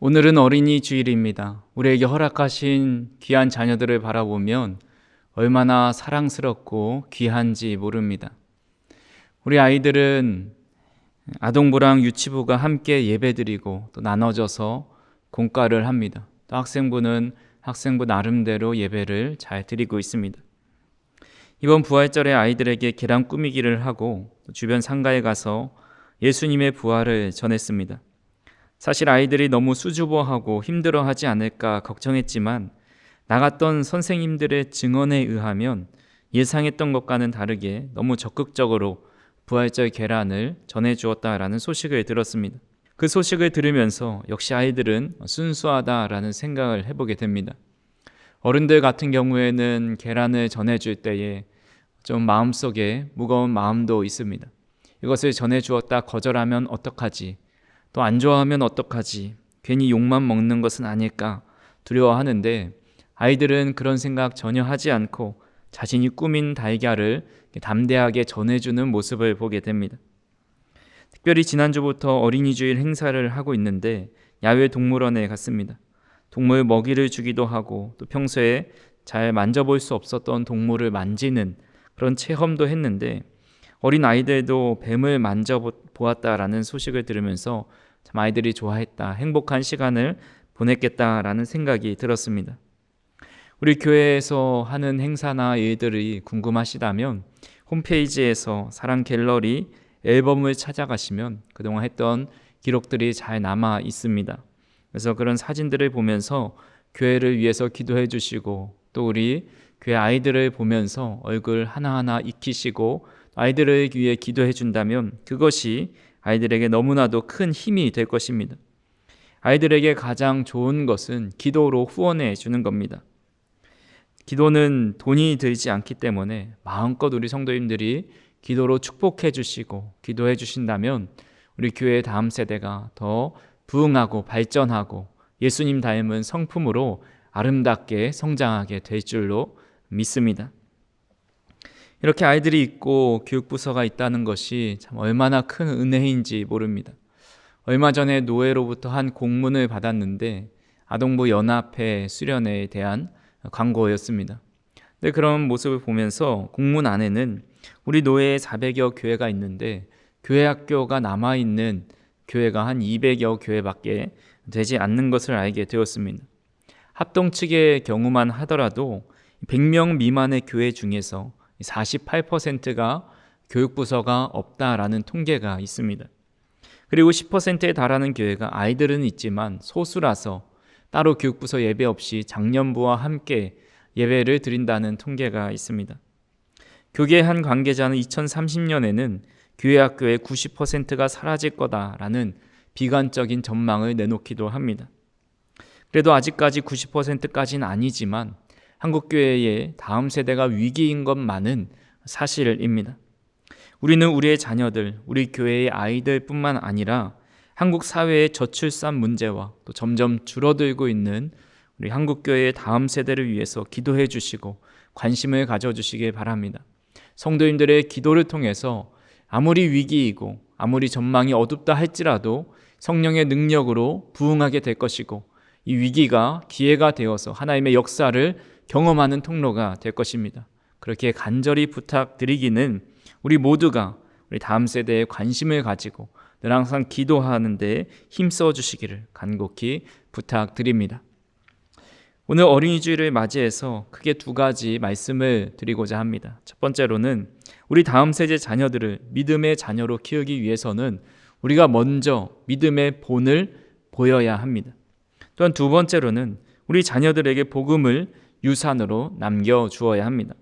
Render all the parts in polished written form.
오늘은 어린이 주일입니다. 우리에게 허락하신 귀한 자녀들을 바라보면 얼마나 사랑스럽고 귀한지 모릅니다. 우리 아이들은 아동부랑 유치부가 함께 예배드리고 또 나눠져서 공과를 합니다. 또 학생부는 학생부 나름대로 예배를 잘 드리고 있습니다. 이번 부활절에 아이들에게 계란 꾸미기를 하고 주변 상가에 가서 예수님의 부활을 전했습니다. 사실 아이들이 너무 수줍어하고 힘들어하지 않을까 걱정했지만 나갔던 선생님들의 증언에 의하면 예상했던 것과는 다르게 너무 적극적으로 부활절 계란을 전해주었다라는 소식을 들었습니다. 그 소식을 들으면서 역시 아이들은 순수하다라는 생각을 해보게 됩니다. 어른들 같은 경우에는 계란을 전해줄 때에 좀 마음속에 무거운 마음도 있습니다. 이것을 전해주었다 거절하면 어떡하지? 또 안 좋아하면 어떡하지? 괜히 욕만 먹는 것은 아닐까 두려워하는데 아이들은 그런 생각 전혀 하지 않고 자신이 꾸민 달걀을 담대하게 전해주는 모습을 보게 됩니다. 특별히 지난주부터 어린이 주일 행사를 하고 있는데 야외 동물원에 갔습니다. 동물 먹이를 주기도 하고 또 평소에 잘 만져볼 수 없었던 동물을 만지는 그런 체험도 했는데 어린 아이들도 뱀을 만져보았다라는 소식을 들으면서 참 아이들이 좋아했다, 행복한 시간을 보냈겠다라는 생각이 들었습니다. 우리 교회에서 하는 행사나 일들이 궁금하시다면 홈페이지에서 사랑 갤러리 앨범을 찾아가시면 그동안 했던 기록들이 잘 남아 있습니다. 그래서 그런 사진들을 보면서 교회를 위해서 기도해 주시고 또 우리 교회 아이들을 보면서 얼굴 하나하나 익히시고 아이들을 위해 기도해 준다면 그것이 아이들에게 너무나도 큰 힘이 될 것입니다. 아이들에게 가장 좋은 것은 기도로 후원해 주는 겁니다. 기도는 돈이 들지 않기 때문에 마음껏 우리 성도님들이 기도로 축복해 주시고 기도해 주신다면 우리 교회의 다음 세대가 더 부흥하고 발전하고 예수님 닮은 성품으로 아름답게 성장하게 될 줄로 믿습니다. 이렇게 아이들이 있고 교육부서가 있다는 것이 참 얼마나 큰 은혜인지 모릅니다. 얼마 전에 노회로부터 한 공문을 받았는데 아동부 연합회 수련회에 대한 광고였습니다. 근데 그런 모습을 보면서 공문 안에는 우리 노회에 400여 교회가 있는데 교회 학교가 남아있는 교회가 한 200여 교회밖에 되지 않는 것을 알게 되었습니다. 합동 측의 경우만 하더라도 100명 미만의 교회 중에서 48%가 교육부서가 없다라는 통계가 있습니다. 그리고 10%에 달하는 교회가 아이들은 있지만 소수라서 따로 교육부서 예배 없이 장년부와 함께 예배를 드린다는 통계가 있습니다. 교계 한 관계자는 2030년에는 교회 학교의 90%가 사라질 거다라는 비관적인 전망을 내놓기도 합니다. 그래도 아직까지 90%까지는 아니지만 한국교회의 다음 세대가 위기인 것만은 사실입니다. 우리는 우리의 자녀들, 우리 교회의 아이들뿐만 아니라 한국 사회의 저출산 문제와 또 점점 줄어들고 있는 우리 한국교회의 다음 세대를 위해서 기도해 주시고 관심을 가져주시길 바랍니다. 성도님들의 기도를 통해서 아무리 위기이고 아무리 전망이 어둡다 할지라도 성령의 능력으로 부흥하게 될 것이고 이 위기가 기회가 되어서 하나님의 역사를 경험하는 통로가 될 것입니다. 그렇게 간절히 부탁드리기는 우리 모두가 우리 다음 세대에 관심을 가지고 늘 항상 기도하는 데 힘써 주시기를 간곡히 부탁드립니다. 오늘 어린이 주일을 맞이해서 크게 두 가지 말씀을 드리고자 합니다. 첫 번째로는 우리 다음 세대 자녀들을 믿음의 자녀로 키우기 위해서는 우리가 먼저 믿음의 본을 보여야 합니다. 또한 두 번째로는 우리 자녀들에게 복음을 유산으로 남겨주어야 합니다.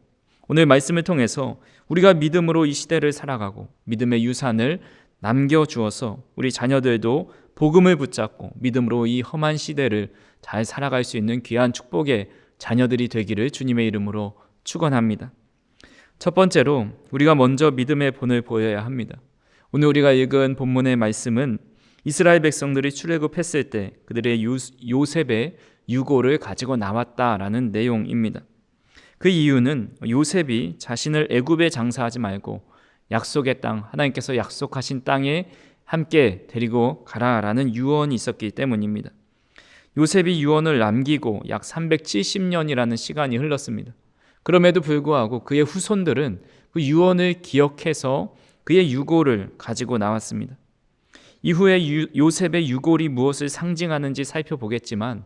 오늘 말씀을 통해서 우리가 믿음으로 이 시대를 살아가고 믿음의 유산을 남겨주어서 우리 자녀들도 복음을 붙잡고 믿음으로 이 험한 시대를 잘 살아갈 수 있는 귀한 축복의 자녀들이 되기를 주님의 이름으로 축원합니다. 첫 번째로 우리가 먼저 믿음의 본을 보여야 합니다. 오늘 우리가 읽은 본문의 말씀은 이스라엘 백성들이 출애굽했을 때 그들의 요셉의 유고를 가지고 나왔다라는 내용입니다. 그 이유는 요셉이 자신을 애굽에 장사하지 말고 약속의 땅, 하나님께서 약속하신 땅에 함께 데리고 가라라는 유언이 있었기 때문입니다. 요셉이 유언을 남기고 약 370년이라는 시간이 흘렀습니다. 그럼에도 불구하고 그의 후손들은 그 유언을 기억해서 그의 유골을 가지고 나왔습니다. 이후에 요셉의 유골이 무엇을 상징하는지 살펴보겠지만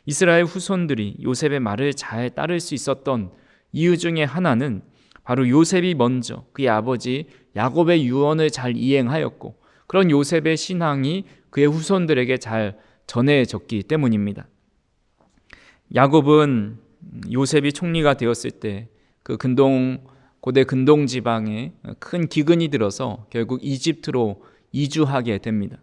이스라엘 후손들이 요셉의 말을 잘 따를 수 있었던 이유 중에 하나는 바로 요셉이 먼저 그의 아버지 야곱의 유언을 잘 이행하였고 그런 요셉의 신앙이 그의 후손들에게 잘 전해졌기 때문입니다. 야곱은 요셉이 총리가 되었을 때 그 고대 근동 지방에 큰 기근이 들어서 결국 이집트로 이주하게 됩니다.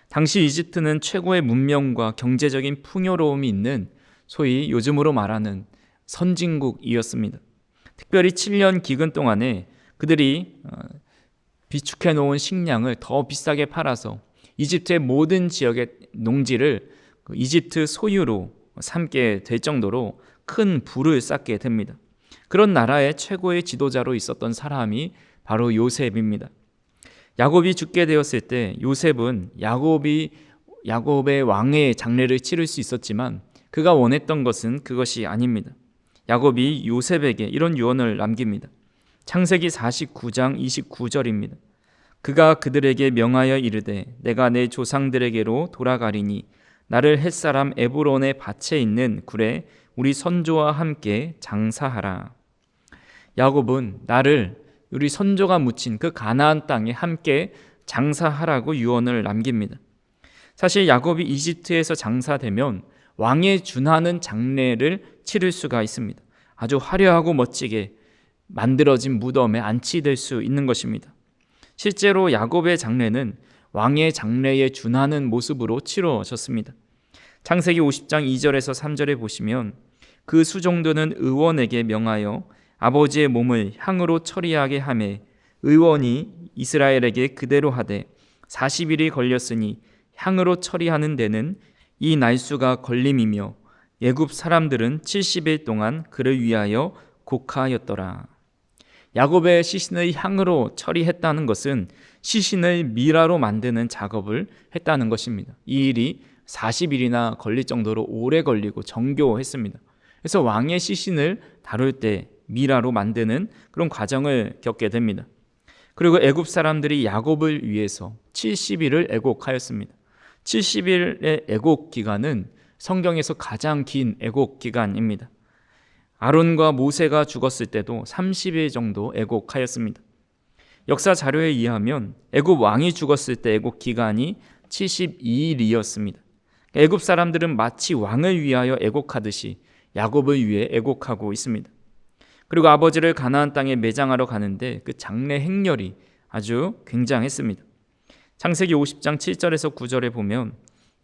당시 이집트는 최고의 문명과 경제적인 풍요로움이 있는 소위 요즘으로 말하는 선진국이었습니다. 특별히 7년 기근 동안에 그들이 비축해 놓은 식량을 더 비싸게 팔아서 이집트의 모든 지역의 농지를 이집트 소유로 삼게 될 정도로 큰 부를 쌓게 됩니다. 그런 나라의 최고의 지도자로 있었던 사람이 바로 요셉입니다. 야곱이 죽게 되었을 때 요셉은 야곱의 왕의 장례를 치를 수 있었지만 그가 원했던 것은 그것이 아닙니다. 야곱이 요셉에게 이런 유언을 남깁니다. 창세기 49장 29절입니다. 그가 그들에게 명하여 이르되 내가 내 조상들에게로 돌아가리니 나를 햇사람 에브론의 밭에 있는 굴에 우리 선조와 함께 장사하라. 야곱은 나를 우리 선조가 묻힌 그 가나안 땅에 함께 장사하라고 유언을 남깁니다. 사실 야곱이 이집트에서 장사되면 왕에 준하는 장례를 치를 수가 있습니다. 아주 화려하고 멋지게 만들어진 무덤에 안치될 수 있는 것입니다. 실제로 야곱의 장례는 왕의 장례에 준하는 모습으로 치러졌습니다. 창세기 50장 2절에서 3절에 보시면 그 수종들은 의원에게 명하여 아버지의 몸을 향으로 처리하게 하매 의원이 이스라엘에게 그대로 하되 40일이 걸렸으니 향으로 처리하는 데는 이 날수가 걸림이며 애굽 사람들은 70일 동안 그를 위하여 곡하였더라. 야곱의 시신을 향으로 처리했다는 것은 시신을 미라로 만드는 작업을 했다는 것입니다. 이 일이 40일이나 걸릴 정도로 오래 걸리고 정교했습니다. 그래서 왕의 시신을 다룰 때 미라로 만드는 그런 과정을 겪게 됩니다. 그리고 애굽 사람들이 야곱을 위해서 70일을 애곡하였습니다. 70일의 애곡 기간은 성경에서 가장 긴 애곡 기간입니다. 아론과 모세가 죽었을 때도 30일 정도 애곡하였습니다. 역사 자료에 의하면 애굽 왕이 죽었을 때 애곡 기간이 72일이었습니다. 애굽 사람들은 마치 왕을 위하여 애곡하듯이 야곱을 위해 애곡하고 있습니다. 그리고 아버지를 가나안 땅에 매장하러 가는데 그 장례 행렬이 아주 굉장했습니다. 창세기 50장 7절에서 9절에 보면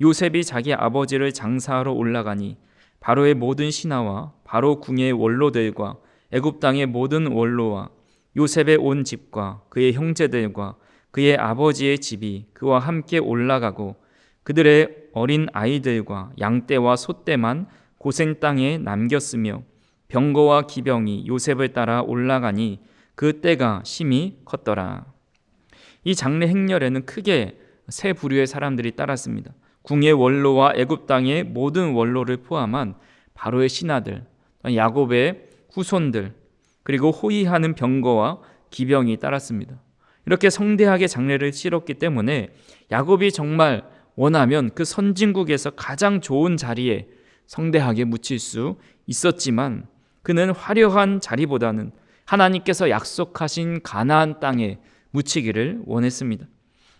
요셉이 자기 아버지를 장사하러 올라가니 바로의 모든 신하와 바로 궁의 원로들과 애굽 땅의 모든 원로와 요셉의 온 집과 그의 형제들과 그의 아버지의 집이 그와 함께 올라가고 그들의 어린 아이들과 양떼와 소떼만 고센 땅에 남겼으며 병거와 기병이 요셉을 따라 올라가니 그 때가 심히 컸더라. 이 장례 행렬에는 크게 세 부류의 사람들이 따랐습니다. 궁의 원로와 애굽 땅의 모든 원로를 포함한 바로의 신하들, 야곱의 후손들, 그리고 호위하는 병거와 기병이 따랐습니다. 이렇게 성대하게 장례를 치렀기 때문에 야곱이 정말 원하면 그 선진국에서 가장 좋은 자리에 성대하게 묻힐 수 있었지만 그는 화려한 자리보다는 하나님께서 약속하신 가나안 땅에 묻히기를 원했습니다.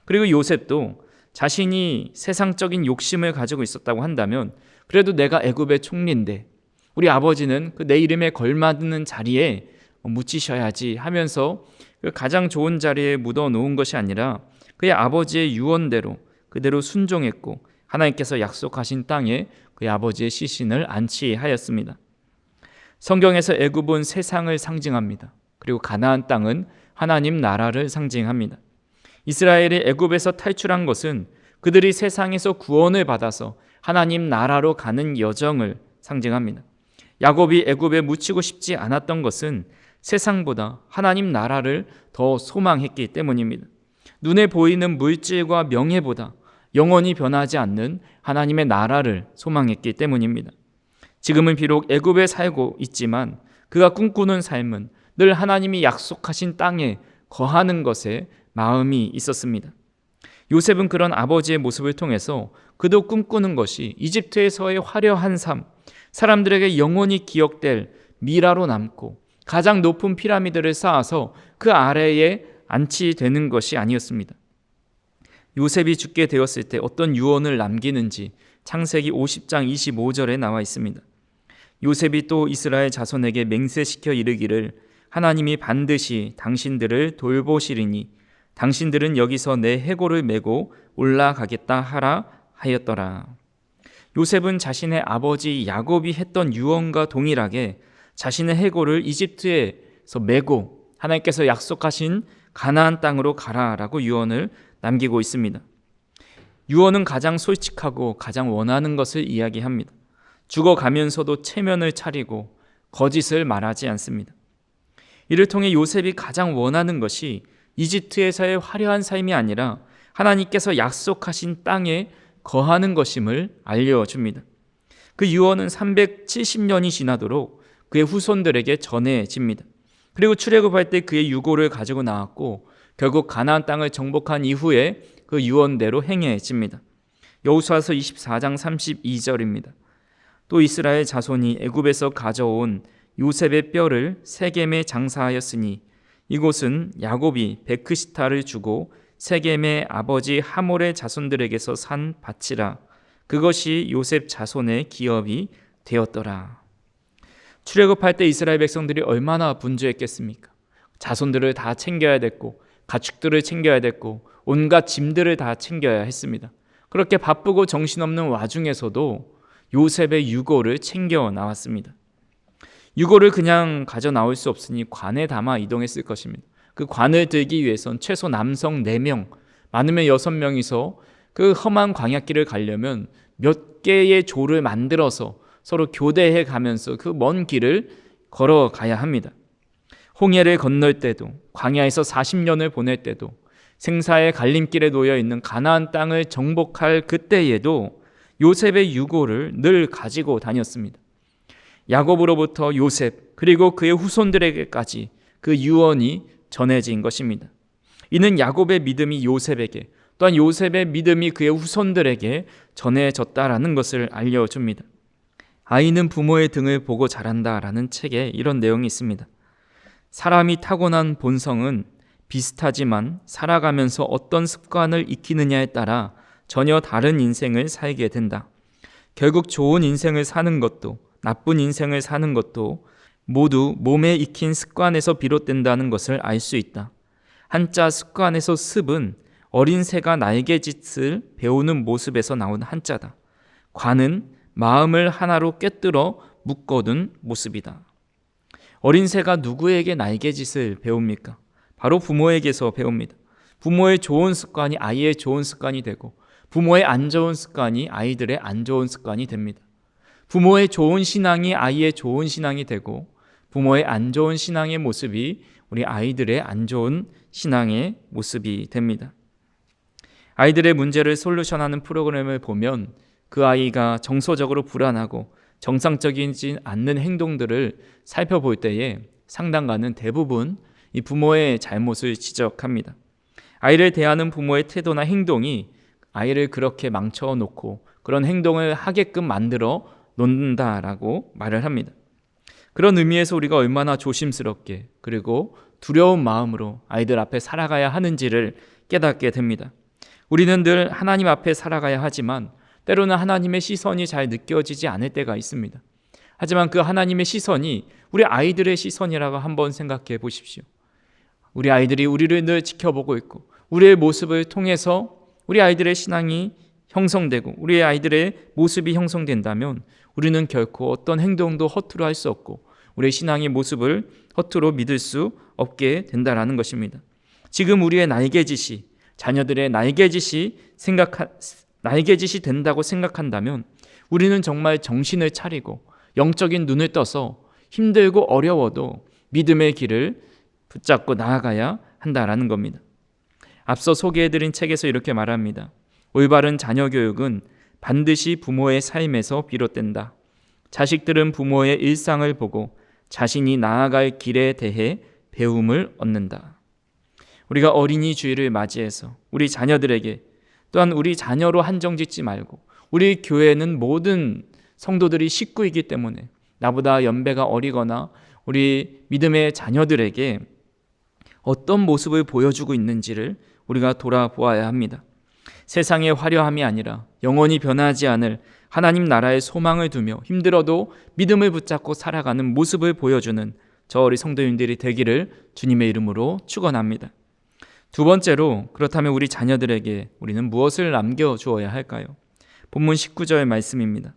그리고 요셉도 자신이 세상적인 욕심을 가지고 있었다고 한다면 그래도 내가 애굽의 총리인데 우리 아버지는 그 내 이름에 걸맞는 자리에 묻히셔야지 하면서 그 가장 좋은 자리에 묻어 놓은 것이 아니라 그의 아버지의 유언대로 그대로 순종했고 하나님께서 약속하신 땅에 그의 아버지의 시신을 안치하였습니다. 성경에서 애굽은 세상을 상징합니다. 그리고 가나안 땅은 하나님 나라를 상징합니다. 이스라엘이 애굽에서 탈출한 것은 그들이 세상에서 구원을 받아서 하나님 나라로 가는 여정을 상징합니다. 야곱이 애굽에 묻히고 싶지 않았던 것은 세상보다 하나님 나라를 더 소망했기 때문입니다. 눈에 보이는 물질과 명예보다 영원히 변하지 않는 하나님의 나라를 소망했기 때문입니다. 지금은 비록 애굽에 살고 있지만 그가 꿈꾸는 삶은 늘 하나님이 약속하신 땅에 거하는 것에 마음이 있었습니다. 요셉은 그런 아버지의 모습을 통해서 그도 꿈꾸는 것이 이집트에서의 화려한 삶, 사람들에게 영원히 기억될 미라로 남고 가장 높은 피라미드를 쌓아서 그 아래에 안치되는 것이 아니었습니다. 요셉이 죽게 되었을 때 어떤 유언을 남기는지 창세기 50장 25절에 나와 있습니다. 요셉이 또 이스라엘 자손에게 맹세시켜 이르기를 하나님이 반드시 당신들을 돌보시리니 당신들은 여기서 내 해골을 메고 올라가겠다 하라 하였더라. 요셉은 자신의 아버지 야곱이 했던 유언과 동일하게 자신의 해골을 이집트에서 메고 하나님께서 약속하신 가나안 땅으로 가라라고 유언을 남기고 있습니다. 유언은 가장 솔직하고 가장 원하는 것을 이야기합니다. 죽어가면서도 체면을 차리고 거짓을 말하지 않습니다. 이를 통해 요셉이 가장 원하는 것이 이집트에서의 화려한 삶이 아니라 하나님께서 약속하신 땅에 거하는 것임을 알려줍니다. 그 유언은 370년이 지나도록 그의 후손들에게 전해집니다. 그리고 출애굽할 때 그의 유고를 가지고 나왔고 결국 가나안 땅을 정복한 이후에 그 유언대로 행해집니다. 여호수아서 24장 32절입니다. 또 이스라엘 자손이 애굽에서 가져온 요셉의 뼈를 세겜에 장사하였으니 이곳은 야곱이 베크시타를 주고 세겜의 아버지 하몰의 자손들에게서 산 밭이라. 그것이 요셉 자손의 기업이 되었더라. 출애굽할 때 이스라엘 백성들이 얼마나 분주했겠습니까? 자손들을 다 챙겨야 됐고 가축들을 챙겨야 됐고 온갖 짐들을 다 챙겨야 했습니다. 그렇게 바쁘고 정신없는 와중에서도 요셉의 유고를 챙겨 나왔습니다. 유고를 그냥 가져 나올 수 없으니 관에 담아 이동했을 것입니다. 그 관을 들기 위해선 최소 남성 4명, 많으면 6명이서 그 험한 광야길을 가려면 몇 개의 조를 만들어서 서로 교대해 가면서 그 먼 길을 걸어가야 합니다. 홍해를 건널 때도, 광야에서 40년을 보낼 때도, 생사의 갈림길에 놓여 있는 가나안 땅을 정복할 그때에도 요셉의 유고를 늘 가지고 다녔습니다. 야곱으로부터 요셉 그리고 그의 후손들에게까지 그 유언이 전해진 것입니다. 이는 야곱의 믿음이 요셉에게, 또한 요셉의 믿음이 그의 후손들에게 전해졌다라는 것을 알려줍니다. 아이는 부모의 등을 보고 자란다라는 책에 이런 내용이 있습니다. 사람이 타고난 본성은 비슷하지만 살아가면서 어떤 습관을 익히느냐에 따라 전혀 다른 인생을 살게 된다. 결국 좋은 인생을 사는 것도 나쁜 인생을 사는 것도 모두 몸에 익힌 습관에서 비롯된다는 것을 알 수 있다. 한자 습관에서 습은 어린 새가 날개짓을 배우는 모습에서 나온 한자다. 관은 마음을 하나로 꿰뚫어 묶어둔 모습이다. 어린 새가 누구에게 날개짓을 배웁니까? 바로 부모에게서 배웁니다. 부모의 좋은 습관이 아이의 좋은 습관이 되고 부모의 안 좋은 습관이 아이들의 안 좋은 습관이 됩니다. 부모의 좋은 신앙이 아이의 좋은 신앙이 되고 부모의 안 좋은 신앙의 모습이 우리 아이들의 안 좋은 신앙의 모습이 됩니다. 아이들의 문제를 솔루션하는 프로그램을 보면 그 아이가 정서적으로 불안하고 정상적이지 않는 행동들을 살펴볼 때에 상담가는 대부분 이 부모의 잘못을 지적합니다. 아이를 대하는 부모의 태도나 행동이 아이를 그렇게 망쳐놓고 그런 행동을 하게끔 만들어 놓는다라고 말을 합니다. 그런 의미에서 우리가 얼마나 조심스럽게 그리고 두려운 마음으로 아이들 앞에 살아가야 하는지를 깨닫게 됩니다. 우리는 늘 하나님 앞에 살아가야 하지만 때로는 하나님의 시선이 잘 느껴지지 않을 때가 있습니다. 하지만 그 하나님의 시선이 우리 아이들의 시선이라고 한번 생각해 보십시오. 우리 아이들이 우리를 늘 지켜보고 있고 우리의 모습을 통해서 우리 아이들의 신앙이 형성되고 우리 아이들의 모습이 형성된다면 우리는 결코 어떤 행동도 허투루 할 수 없고 우리의 신앙의 모습을 허투루 믿을 수 없게 된다라는 것입니다. 지금 우리의 날개짓이 자녀들의 날개짓이 된다고 생각한다면 우리는 정말 정신을 차리고 영적인 눈을 떠서 힘들고 어려워도 믿음의 길을 붙잡고 나아가야 한다라는 겁니다. 앞서 소개해드린 책에서 이렇게 말합니다. 올바른 자녀 교육은 반드시 부모의 삶에서 비롯된다. 자식들은 부모의 일상을 보고 자신이 나아갈 길에 대해 배움을 얻는다. 우리가 어린이 주일을 맞이해서 우리 자녀들에게, 또한 우리 자녀로 한정짓지 말고, 우리 교회는 모든 성도들이 식구이기 때문에 나보다 연배가 어리거나 우리 믿음의 자녀들에게 어떤 모습을 보여주고 있는지를 우리가 돌아보아야 합니다. 세상의 화려함이 아니라 영원히 변하지 않을 하나님 나라의 소망을 두며 힘들어도 믿음을 붙잡고 살아가는 모습을 보여주는 저 우리 성도님들이 되기를 주님의 이름으로 축원합니다. 두 번째로, 그렇다면 우리 자녀들에게 우리는 무엇을 남겨주어야 할까요? 본문 19절 말씀입니다.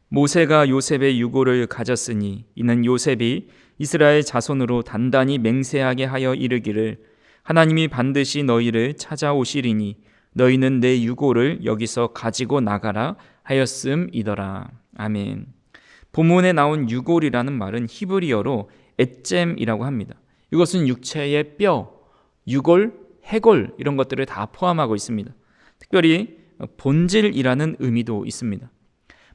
모세가 요셉의 유고를 가졌으니 이는 요셉이 이스라엘 자손으로 단단히 맹세하게 하여 이르기를 하나님이 반드시 너희를 찾아오시리니 너희는 내 유고를 여기서 가지고 나가라 하였음이더라. 아멘. 본문에 나온 유골이라는 말은 히브리어로 엣잼이라고 합니다. 이것은 육체의 뼈, 유골, 해골 이런 것들을 다 포함하고 있습니다. 특별히 본질이라는 의미도 있습니다.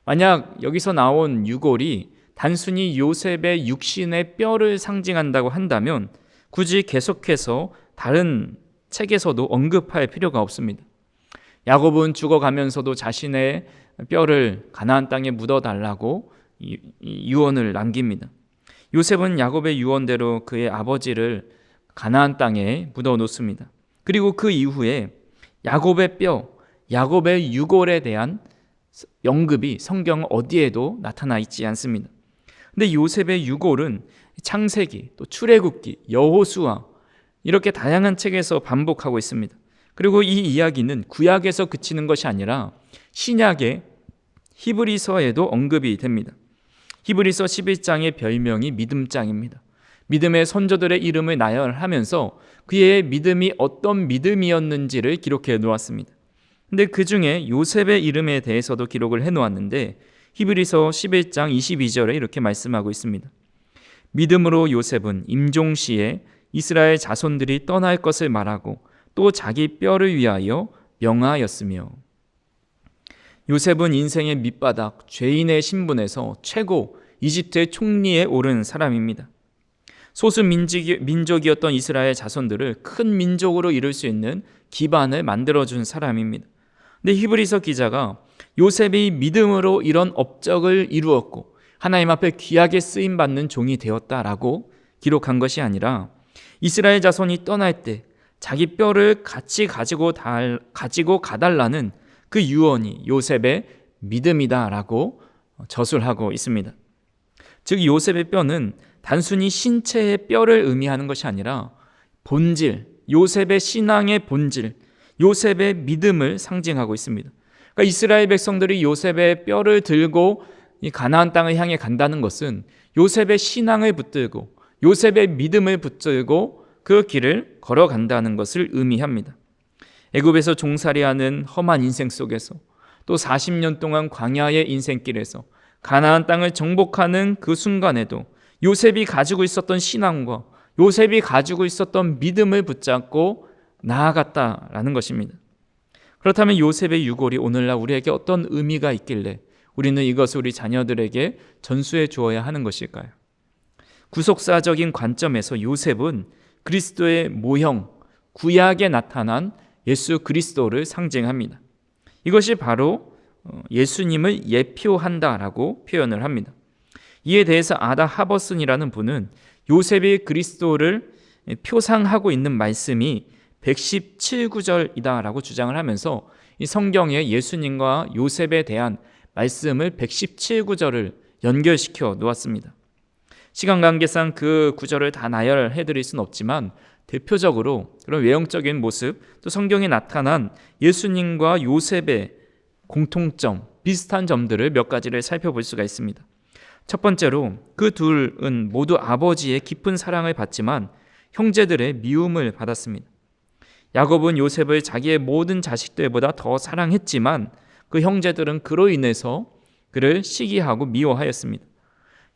만약 여기서 나온 유골이 단순히 요셉의 육신의 뼈를 상징한다고 한다면 굳이 계속해서 다른 책에서도 언급할 필요가 없습니다. 야곱은 죽어가면서도 자신의 뼈를 가나안 땅에 묻어달라고 유언을 남깁니다. 요셉은 야곱의 유언대로 그의 아버지를 가나안 땅에 묻어놓습니다. 그리고 그 이후에 야곱의 뼈, 야곱의 유골에 대한 언급이 성경 어디에도 나타나 있지 않습니다. 근데 요셉의 유골은 창세기, 또 출애굽기, 여호수아 이렇게 다양한 책에서 반복하고 있습니다. 그리고 이 이야기는 구약에서 그치는 것이 아니라 신약의 히브리서에도 언급이 됩니다. 히브리서 11장의 별명이 믿음장입니다. 믿음의 선조들의 이름을 나열하면서 그의 믿음이 어떤 믿음이었는지를 기록해 놓았습니다. 근데 그 중에 요셉의 이름에 대해서도 기록을 해 놓았는데 히브리서 11장 22절에 이렇게 말씀하고 있습니다. 믿음으로 요셉은 임종시에 이스라엘 자손들이 떠날 것을 말하고 또 자기 뼈를 위하여 명하였으며. 요셉은 인생의 밑바닥 죄인의 신분에서 최고 이집트의 총리에 오른 사람입니다. 소수 민족이었던 이스라엘 자손들을 큰 민족으로 이룰 수 있는 기반을 만들어준 사람입니다. 근데 히브리서 기자가 요셉이 믿음으로 이런 업적을 이루었고 하나님 앞에 귀하게 쓰임받는 종이 되었다라고 기록한 것이 아니라 이스라엘 자손이 떠날 때 자기 뼈를 같이 가지고 가달라는 그 유언이 요셉의 믿음이다라고 저술하고 있습니다. 즉 요셉의 뼈는 단순히 신체의 뼈를 의미하는 것이 아니라 본질, 요셉의 신앙의 본질, 요셉의 믿음을 상징하고 있습니다. 그러니까 이스라엘 백성들이 요셉의 뼈를 들고 이 가나안 땅을 향해 간다는 것은 요셉의 신앙을 붙들고 요셉의 믿음을 붙들고 그 길을 걸어간다는 것을 의미합니다. 애굽에서 종살이하는 험한 인생 속에서 또 40년 동안 광야의 인생길에서 가나안 땅을 정복하는 그 순간에도 요셉이 가지고 있었던 신앙과 요셉이 가지고 있었던 믿음을 붙잡고 나아갔다라는 것입니다. 그렇다면 요셉의 유골이 오늘날 우리에게 어떤 의미가 있길래 우리는 이것을 우리 자녀들에게 전수해 주어야 하는 것일까요? 구속사적인 관점에서 요셉은 그리스도의 모형, 구약에 나타난 예수 그리스도를 상징합니다. 이것이 바로 예수님을 예표한다라고 표현을 합니다. 이에 대해서 아다 하버슨이라는 분은 요셉이 그리스도를 표상하고 있는 말씀이 117구절이다라고 주장을 하면서 이 성경에 예수님과 요셉에 대한 말씀을 117구절을 연결시켜 놓았습니다. 시간 관계상 그 구절을 다 나열해 드릴 수는 없지만 대표적으로 그런 외형적인 모습, 또 성경에 나타난 예수님과 요셉의 공통점, 비슷한 점들을 몇 가지를 살펴볼 수가 있습니다. 첫 번째로 그 둘은 모두 아버지의 깊은 사랑을 받지만 형제들의 미움을 받았습니다. 야곱은 요셉을 자기의 모든 자식들보다 더 사랑했지만 그 형제들은 그로 인해서 그를 시기하고 미워하였습니다.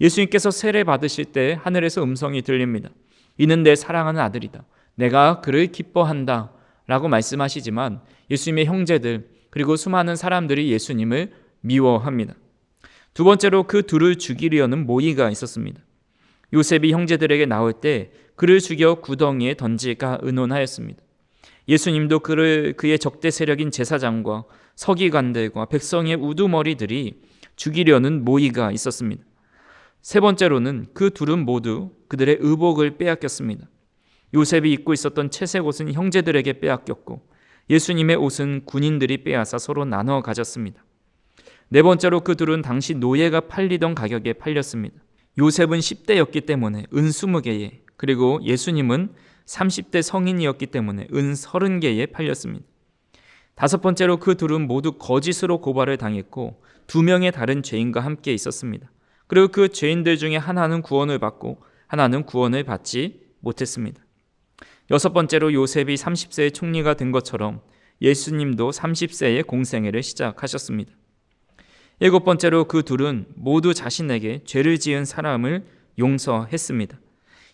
예수님께서 세례 받으실 때 하늘에서 음성이 들립니다. 이는 내 사랑하는 아들이다. 내가 그를 기뻐한다 라고 말씀하시지만 예수님의 형제들, 그리고 수많은 사람들이 예수님을 미워합니다. 두 번째로 그 둘을 죽이려는 모의가 있었습니다. 요셉이 형제들에게 나올 때 그를 죽여 구덩이에 던질까 의논하였습니다. 예수님도 그의 적대 세력인 제사장과 서기관들과 백성의 우두머리들이 죽이려는 모의가 있었습니다. 세 번째로는 그 둘은 모두 그들의 의복을 빼앗겼습니다. 요셉이 입고 있었던 채색 옷은 형제들에게 빼앗겼고 예수님의 옷은 군인들이 빼앗아 서로 나눠 가졌습니다. 네 번째로 그 둘은 당시 노예가 팔리던 가격에 팔렸습니다. 요셉은 10대였기 때문에 은 20개에, 그리고 예수님은 30대 성인이었기 때문에 은 30개에 팔렸습니다. 다섯 번째로 그 둘은 모두 거짓으로 고발을 당했고 2명의 다른 죄인과 함께 있었습니다. 그리고 그 죄인들 중에 하나는 구원을 받고 하나는 구원을 받지 못했습니다. 여섯 번째로 요셉이 30세의 총리가 된 것처럼 예수님도 30세의 공생애를 시작하셨습니다. 일곱 번째로 그 둘은 모두 자신에게 죄를 지은 사람을 용서했습니다.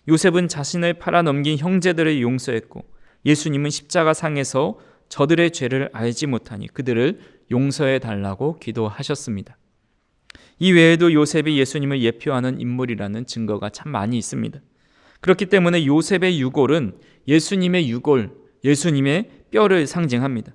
요셉은 자신을 팔아넘긴 형제들을 용서했고 예수님은 십자가상에서 저들의 죄를 알지 못하니 그들을 용서해 달라고 기도하셨습니다. 이 외에도 요셉이 예수님을 예표하는 인물이라는 증거가 참 많이 있습니다. 그렇기 때문에 요셉의 유골은 예수님의 유골, 예수님의 뼈를 상징합니다.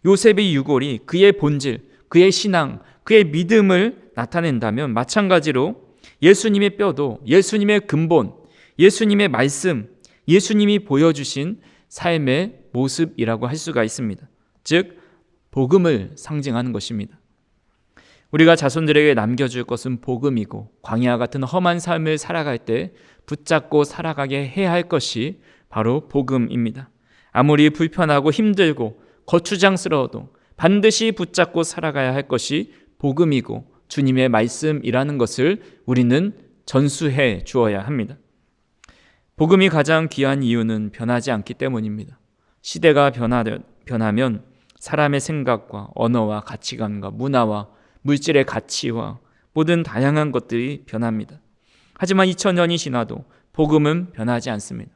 요셉의 유골이 그의 본질, 그의 신앙, 그의 믿음을 나타낸다면 마찬가지로 예수님의 뼈도 예수님의 근본, 예수님의 말씀, 예수님이 보여주신 삶의 모습이라고 할 수가 있습니다. 즉 복음을 상징하는 것입니다. 우리가 자손들에게 남겨줄 것은 복음이고 광야 같은 험한 삶을 살아갈 때 붙잡고 살아가게 해야 할 것이 바로 복음입니다. 아무리 불편하고 힘들고 거추장스러워도 반드시 붙잡고 살아가야 할 것이 복음이고 주님의 말씀이라는 것을 우리는 전수해 주어야 합니다. 복음이 가장 귀한 이유는 변하지 않기 때문입니다. 시대가 변하면 사람의 생각과 언어와 가치관과 문화와 물질의 가치와 모든 다양한 것들이 변합니다. 하지만 2000년이 지나도 복음은 변하지 않습니다.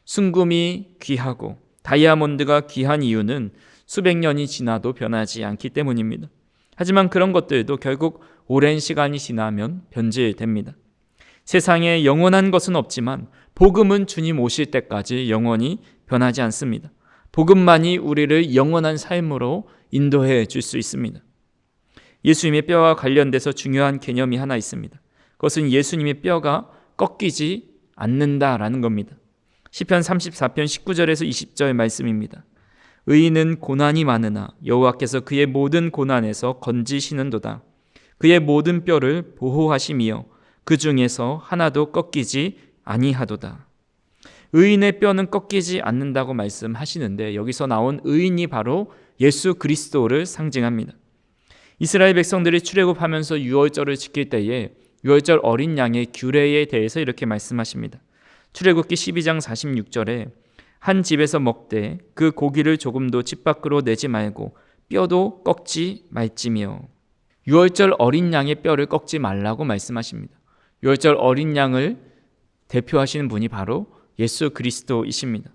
순금이 귀하고 다이아몬드가 귀한 이유는 수백 년이 지나도 변하지 않기 때문입니다. 하지만 그런 것들도 결국 오랜 시간이 지나면 변질됩니다. 세상에 영원한 것은 없지만 복음은 주님 오실 때까지 영원히 변하지 않습니다. 복음만이 우리를 영원한 삶으로 인도해 줄 수 있습니다. 예수님의 뼈와 관련돼서 중요한 개념이 하나 있습니다. 그것은 예수님의 뼈가 꺾이지 않는다라는 겁니다. 시편 34편 19절에서 20절 말씀입니다. 의인은 고난이 많으나 여호와께서 그의 모든 고난에서 건지시는도다. 그의 모든 뼈를 보호하시며 그 중에서 하나도 꺾이지 아니하도다. 의인의 뼈는 꺾이지 않는다고 말씀하시는데 여기서 나온 의인이 바로 예수 그리스도를 상징합니다. 이스라엘 백성들이 출애굽하면서 유월절을 지킬 때에 유월절 어린 양의 규례에 대해서 이렇게 말씀하십니다. 출애굽기 12장 46절에 한 집에서 먹되 그 고기를 조금도 집 밖으로 내지 말고 뼈도 꺾지 말지며. 유월절 어린 양의 뼈를 꺾지 말라고 말씀하십니다. 유월절 어린 양을 대표하시는 분이 바로 예수 그리스도이십니다.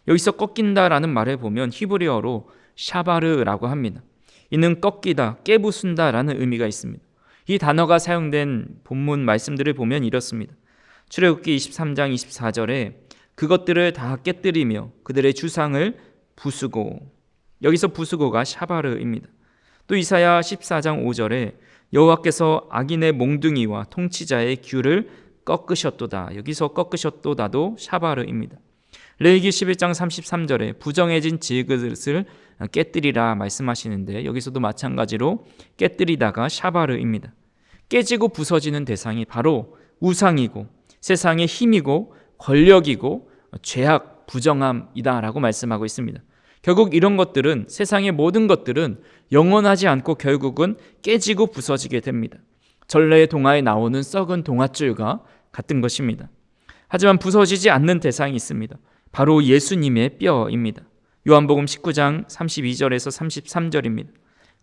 여기서 꺾인다라는 말을 보면 히브리어로 샤바르라고 합니다. 이는 꺾이다, 깨부순다라는 의미가 있습니다. 이 단어가 사용된 본문 말씀들을 보면 이렇습니다. 출애굽기 23장 24절에 그것들을 다 깨뜨리며 그들의 주상을 부수고, 여기서 부수고가 샤바르입니다. 또 이사야 14장 5절에 여호와께서 악인의 몽둥이와 통치자의 규를 꺾으셨도다. 여기서 꺾으셨도다도 샤바르입니다. 레위기 11장 33절에 부정해진 질그릇을 깨뜨리라 말씀하시는데 여기서도 마찬가지로 깨뜨리다가 샤바르입니다. 깨지고 부서지는 대상이 바로 우상이고 세상의 힘이고 권력이고 죄악, 부정함이다라고 말씀하고 있습니다. 결국 이런 것들은, 세상의 모든 것들은 영원하지 않고 결국은 깨지고 부서지게 됩니다. 전래의 동화에 나오는 썩은 동아줄과 같은 것입니다. 하지만 부서지지 않는 대상이 있습니다. 바로 예수님의 뼈입니다. 요한복음 19장 32절에서 33절입니다.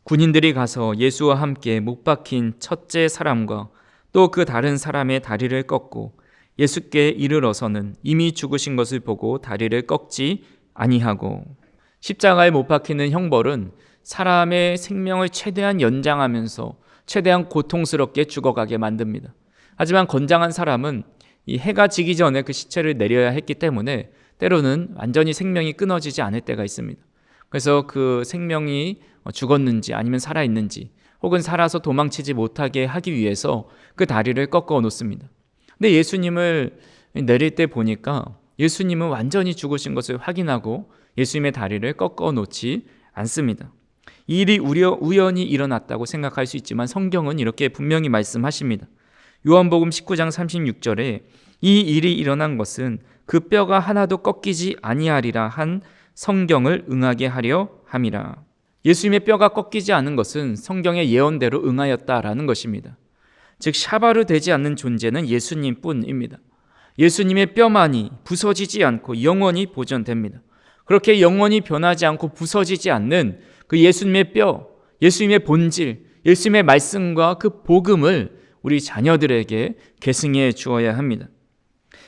군인들이 가서 예수와 함께 못 박힌 첫째 사람과 또 그 다른 사람의 다리를 꺾고 예수께 이르러서는 이미 죽으신 것을 보고 다리를 꺾지 아니하고. 십자가에 못 박히는 형벌은 사람의 생명을 최대한 연장하면서 최대한 고통스럽게 죽어가게 만듭니다. 하지만 건장한 사람은 이 해가 지기 전에 그 시체를 내려야 했기 때문에 때로는 완전히 생명이 끊어지지 않을 때가 있습니다. 그래서 그 생명이 죽었는지 아니면 살아있는지 혹은 살아서 도망치지 못하게 하기 위해서 그 다리를 꺾어 놓습니다. 근데 예수님을 내릴 때 보니까 예수님은 완전히 죽으신 것을 확인하고 예수님의 다리를 꺾어 놓지 않습니다. 이 일이 우연히 일어났다고 생각할 수 있지만 성경은 이렇게 분명히 말씀하십니다. 요한복음 19장 36절에 이 일이 일어난 것은 그 뼈가 하나도 꺾이지 아니하리라 한 성경을 응하게 하려 함이라. 예수님의 뼈가 꺾이지 않은 것은 성경의 예언대로 응하였다라는 것입니다. 즉 샤바르 되지 않는 존재는 예수님뿐입니다. 예수님의 뼈만이 부서지지 않고 영원히 보존됩니다. 그렇게 영원히 변하지 않고 부서지지 않는 그 예수님의 뼈, 예수님의 본질, 예수님의 말씀과 그 복음을 우리 자녀들에게 계승해 주어야 합니다.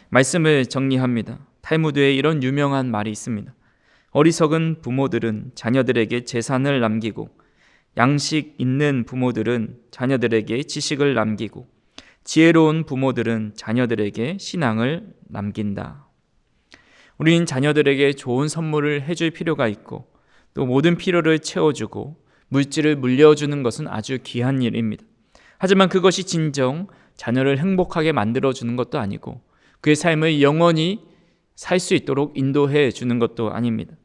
말씀을 정리합니다. 탈무드에 이런 유명한 말이 있습니다. 어리석은 부모들은 자녀들에게 재산을 남기고 양식 있는 부모들은 자녀들에게 지식을 남기고 지혜로운 부모들은 자녀들에게 신앙을 남긴다. 우리는 자녀들에게 좋은 선물을 해줄 필요가 있고 또 모든 필요를 채워주고 물질을 물려주는 것은 아주 귀한 일입니다. 하지만 그것이 진정 자녀를 행복하게 만들어주는 것도 아니고 그의 삶을 영원히 살 수 있도록 인도해 주는 것도 아닙니다.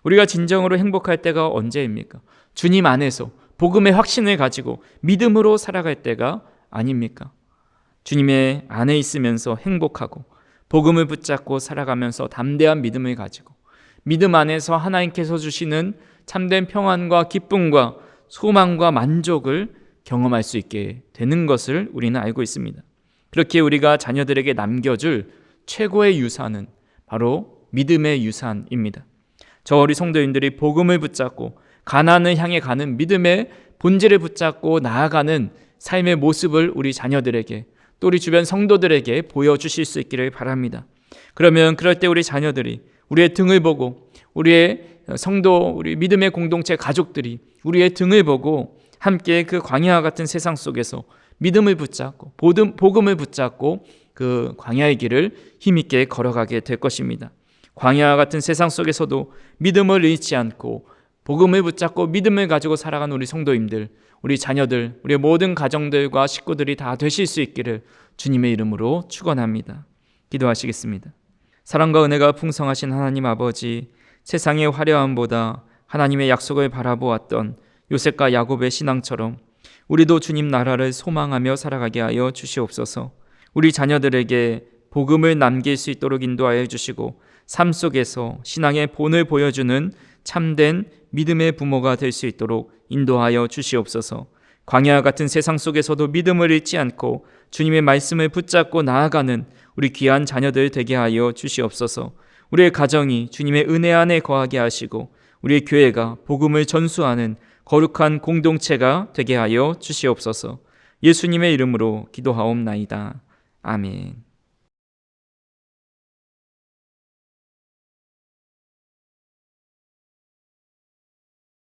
우리가 진정으로 행복할 때가 언제입니까? 주님 안에서 복음의 확신을 가지고 믿음으로 살아갈 때가 아닙니까? 주님의 안에 있으면서 행복하고 복음을 붙잡고 살아가면서 담대한 믿음을 가지고 믿음 안에서 하나님께서 주시는 참된 평안과 기쁨과 소망과 만족을 경험할 수 있게 되는 것을 우리는 알고 있습니다. 그렇게 우리가 자녀들에게 남겨줄 최고의 유산은 바로 믿음의 유산입니다. 저 우리 성도님들이 복음을 붙잡고 가나안을 향해 가는 믿음의 본질을 붙잡고 나아가는 삶의 모습을 우리 자녀들에게 또 우리 주변 성도들에게 보여주실 수 있기를 바랍니다. 그러면 그럴 때 우리 자녀들이 우리의 등을 보고 우리의 성도, 우리 믿음의 공동체 가족들이 우리의 등을 보고 함께 그 광야와 같은 세상 속에서 믿음을 붙잡고 복음을 붙잡고 그 광야의 길을 힘있게 걸어가게 될 것입니다. 광야와 같은 세상 속에서도 믿음을 잃지 않고 복음을 붙잡고 믿음을 가지고 살아가는 우리 성도님들, 우리 자녀들, 우리 모든 가정들과 식구들이 다 되실 수 있기를 주님의 이름으로 축원합니다. 기도하시겠습니다. 사랑과 은혜가 풍성하신 하나님 아버지, 세상의 화려함보다 하나님의 약속을 바라보았던 요셉과 야곱의 신앙처럼 우리도 주님 나라를 소망하며 살아가게 하여 주시옵소서. 우리 자녀들에게 복음을 남길 수 있도록 인도하여 주시고 삶 속에서 신앙의 본을 보여주는 참된 믿음의 부모가 될 수 있도록 인도하여 주시옵소서. 광야 같은 세상 속에서도 믿음을 잃지 않고 주님의 말씀을 붙잡고 나아가는 우리 귀한 자녀들 되게 하여 주시옵소서. 우리의 가정이 주님의 은혜 안에 거하게 하시고 우리의 교회가 복음을 전수하는 거룩한 공동체가 되게 하여 주시옵소서. 예수님의 이름으로 기도하옵나이다. 아멘.